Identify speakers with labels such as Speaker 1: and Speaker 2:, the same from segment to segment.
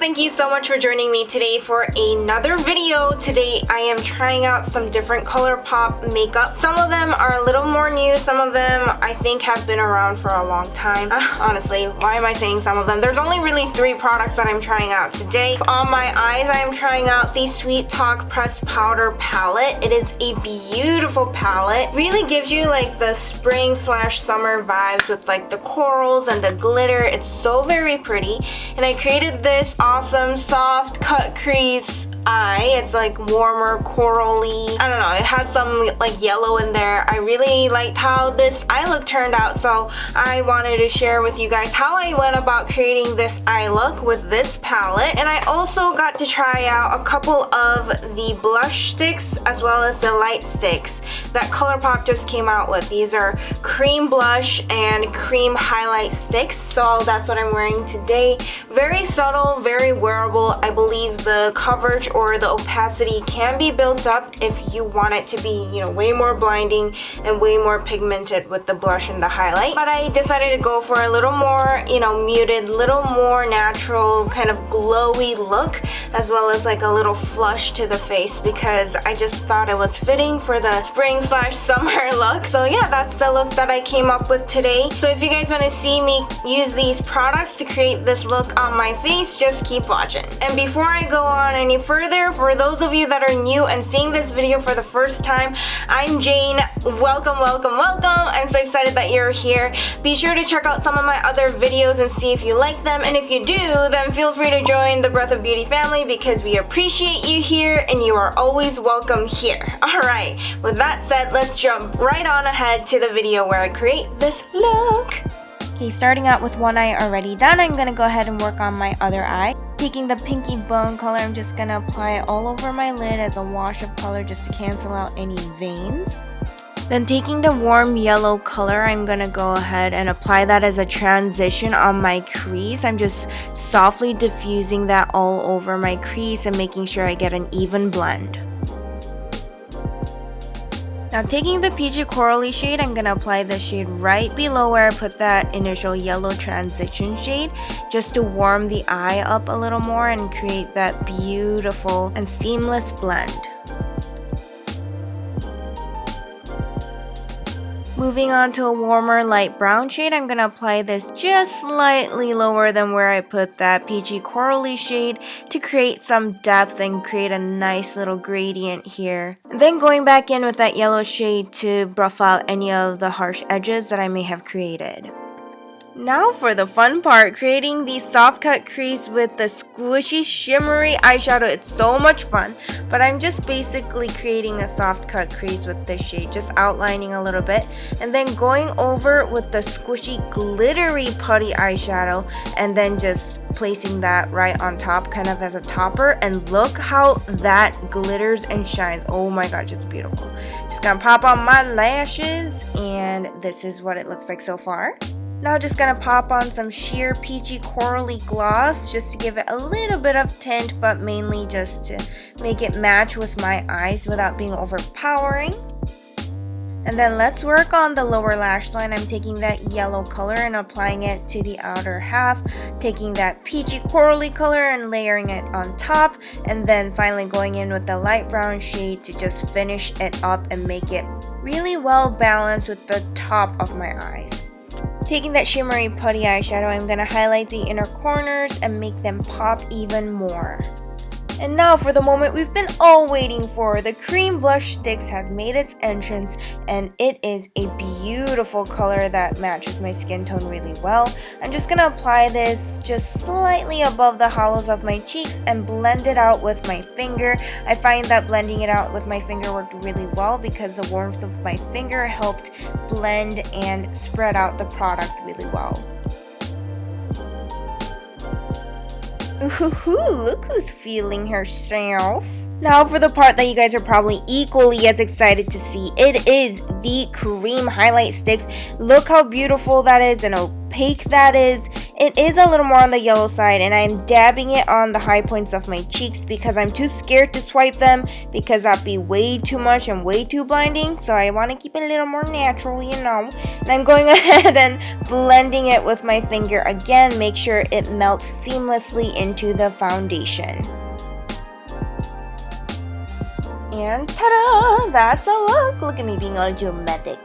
Speaker 1: thank you so much for joining me today for another video. Today I am trying out some different Colourpop makeup. Some of them are a little more new, some of them I think have been around for a long time. Honestly, why am I saying some of them? There's only really 3 products that I'm trying out today. On my eyes, I am trying out the Sweet Talk Pressed Powder Palette. It is a beautiful palette. Really gives you like the spring/summer vibes with like the corals and the glitter. It's so very pretty. And I created this awesome soft cut crease eye. It's like warmer corally. I don't know, it has some like yellow in there. I really liked how this eye look turned out, so I wanted to share with you guys how I went about creating this eye look with this palette. And I also got to try out a couple of the blush sticks as well as the Lite Stix that Colourpop just came out with. These are cream blush and cream highlight sticks, so that's what I'm wearing today. Very subtle, very wearable. I believe the coverage or the opacity can be built up if you want it to be, you know, way more blinding and way more pigmented with the blush and the highlight. But I decided to go for a little more, you know, muted, little more natural, kind of glowy look, as well as like a little flush to the face, because I just thought it was fitting for the spring/summer look. So yeah, that's the look that I came up with today. So if you guys want to see me use these products to create this look on my face, just keep watching. And before I go on any further, for those of you that are new and seeing this video for the first time, I'm Jane. Welcome, welcome, welcome. I'm so excited that you're here. Be sure to check out some of my other videos and see if you like them. And if you do, then feel free to join the Breath of Beauty family, because we appreciate you here and you are always welcome here. Alright, with that said, let's jump right on ahead to the video where I create this look. Okay, starting out with one eye already done, I'm going to go ahead and work on my other eye. Taking the pinky bone color, I'm just going to apply it all over my lid as a wash of color just to cancel out any veins. Then taking the warm yellow color, I'm going to go ahead and apply that as a transition on my crease. I'm just softly diffusing that all over my crease and making sure I get an even blend. Now taking the peachy corally shade, I'm going to apply the shade right below where I put that initial yellow transition shade, just to warm the eye up a little more and create that beautiful and seamless blend. Moving on to a warmer light brown shade, I'm going to apply this just slightly lower than where I put that peachy corally shade to create some depth and create a nice little gradient here. And then going back in with that yellow shade to buff out any of the harsh edges that I may have created. Now for the fun part, creating the soft cut crease with the squishy shimmery eyeshadow. It's so much fun, but I'm just basically creating a soft cut crease with this shade, just outlining a little bit, and then going over with the squishy glittery putty eyeshadow, and then just placing that right on top, kind of as a topper. And look how that glitters and shines. Oh my gosh, it's beautiful. Just gonna pop on my lashes, and this is what it looks like so far. Now just gonna pop on some sheer peachy corally gloss just to give it a little bit of tint, but mainly just to make it match with my eyes without being overpowering. And then let's work on the lower lash line. I'm taking that yellow color and applying it to the outer half, taking that peachy corally color and layering it on top, and then finally going in with the light brown shade to just finish it up and make it really well balanced with the top of my eyes. Taking that shimmery putty eyeshadow, I'm going to highlight the inner corners and make them pop even more. And now for the moment we've been all waiting for. The cream blush sticks have made its entrance, and it is a beautiful color that matches my skin tone really well. I'm just going to apply this just slightly above the hollows of my cheeks and blend it out with my finger. I find that blending it out with my finger worked really well because the warmth of my finger helped blend and spread out the product really well. Ooh, look who's feeling herself. Now for the part that you guys are probably equally as excited to see. It is the cream highlight sticks. Look how beautiful that is and opaque that is. It is a little more on the yellow side, and I'm dabbing it on the high points of my cheeks because I'm too scared to swipe them because that'd be way too much and way too blinding. So I want to keep it a little more natural, you know. And I'm going ahead and blending it with my finger again. Make sure it melts seamlessly into the foundation. And ta-da! That's a look! Look at me being all dramatic.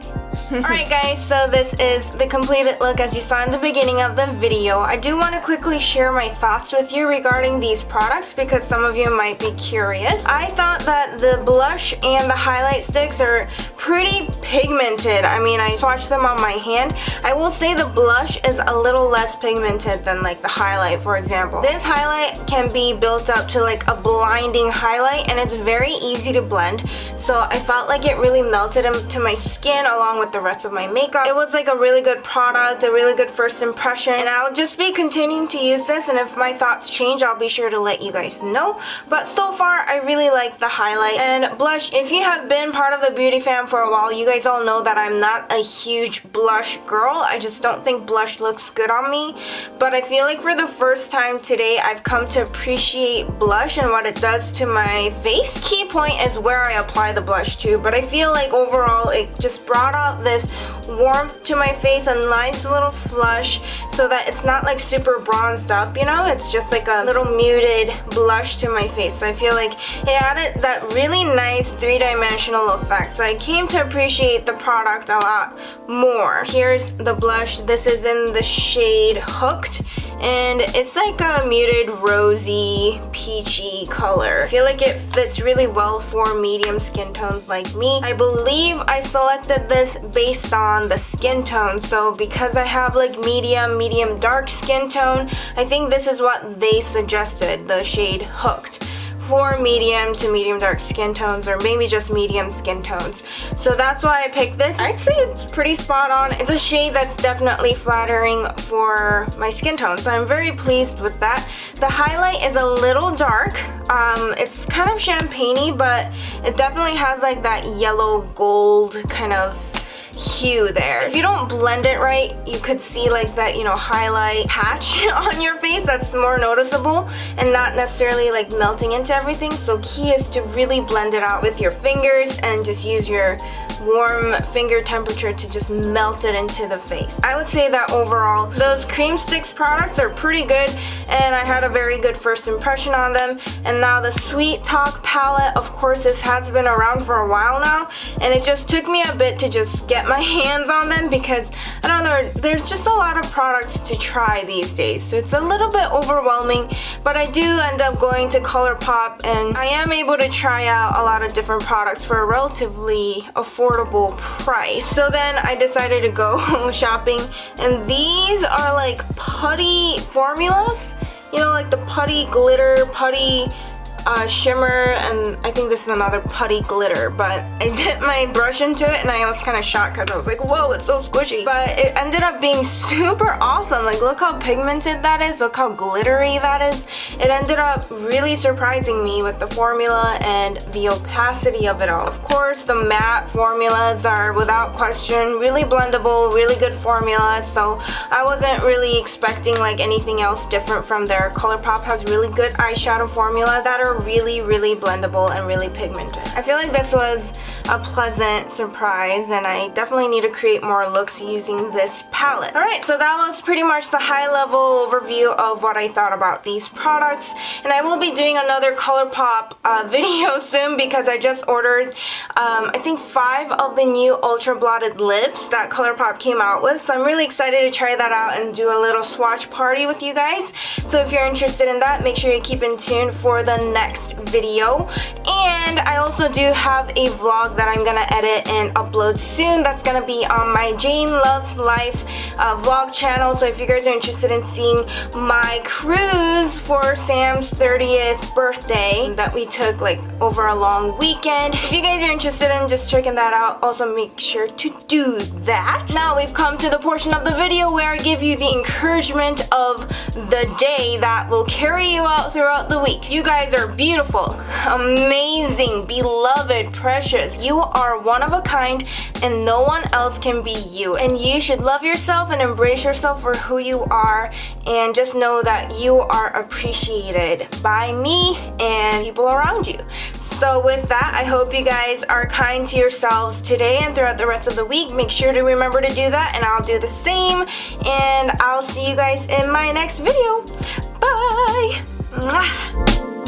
Speaker 1: Alright guys, so this is the completed look as you saw in the beginning of the video. I do want to quickly share my thoughts with you regarding these products because some of you might be curious. I thought that the blush and the highlight sticks are pretty pigmented. I mean, I swatched them on my hand. I will say the blush is a little less pigmented than like the highlight, for example. This highlight can be built up to like a blinding highlight and it's very easy to blend. So I felt like it really melted into my skin along with the rest of my makeup. It was like a really good product, a really good first impression, and I'll just be continuing to use this, and if my thoughts change I'll be sure to let you guys know. But so far I really like the highlight and blush. If you have been part of the beauty fam for a while, you guys all know that I'm not a huge blush girl. I just don't think blush looks good on me, but I feel like for the first time today I've come to appreciate blush and what it does to my face. Key point is where I apply the blush to, but I feel like overall it just brought out this warmth to my face, a nice little flush, so that it's not like super bronzed up, you know, it's just like a little muted blush to my face. So I feel like it added that really nice three-dimensional effect. So I came to appreciate the product a lot more. Here's the blush. This is in the shade Hooked, and it's like a muted rosy peachy color. I feel like it fits really well for medium skin tones like me. I believe I selected this based on the skin tone, so because I have like medium dark skin tone, I think this is what they suggested, the shade Hooked, for medium to medium dark skin tones, or maybe just medium skin tones. So that's why I picked this. I'd say it's pretty spot on. It's a shade that's definitely flattering for my skin tone, so I'm very pleased with that. The highlight is a little dark. It's kind of champagne-y, but it definitely has like that yellow gold kind of hue there. If you don't blend it right, you could see like that, you know, highlight patch on your face that's more noticeable and not necessarily like melting into everything. So key is to really blend it out with your fingers and just use your warm finger temperature to just melt it into the face. I would say that overall those cream sticks products are pretty good and I had a very good first impression on them. And now the Sweet Talk palette, of course this has been around for a while now, and it just took me a bit to just get my hands on them because I don't know, there's just a lot of products to try these days, so it's a little bit overwhelming. But I do end up going to Colourpop and I am able to try out a lot of different products for a relatively affordable price. So then I decided to go shopping, and these are like putty formulas, you know, like the putty glitter, putty shimmer, and I think this is another putty glitter, but I dipped my brush into it and I was kind of shocked because I was like, whoa, it's so squishy. But it ended up being super awesome. Like, look how pigmented that is, look how glittery that is. It ended up really surprising me with the formula and the opacity of it all. Of course, the matte formulas are without question really blendable, really good formulas, so I wasn't really expecting like anything else different from there. Colourpop has really good eyeshadow formulas that are really blendable and really pigmented. I feel like this was a pleasant surprise and I definitely need to create more looks using this palette. Alright, so that was pretty much the high level overview of what I thought about these products, and I will be doing another Colourpop video soon because I just ordered I think 5 of the new ultra blotted lips that Colourpop came out with, so I'm really excited to try that out and do a little swatch party with you guys. So if you're interested in that, make sure you keep in tune for the next video. And I also do have a vlog that I'm gonna edit and upload soon that's gonna be on my Jane Loves Life vlog channel. So if you guys are interested in seeing my cruise for Sam's 30th birthday that we took like over a long weekend, if you guys are interested in just checking that out, also make sure to do that. Now we've come to the portion of the video where I give you the encouragement of the day that will carry you out throughout the week. You guys are beautiful, amazing, beloved, precious. You are one of a kind and no one else can be you. And you should love yourself and embrace yourself for who you are, and just know that you are appreciated by me and people around you. So with that, I hope you guys are kind to yourselves today and throughout the rest of the week. Make sure to remember to do that, and I'll do the same. And I'll see you guys in my next video. Bye! Mwah.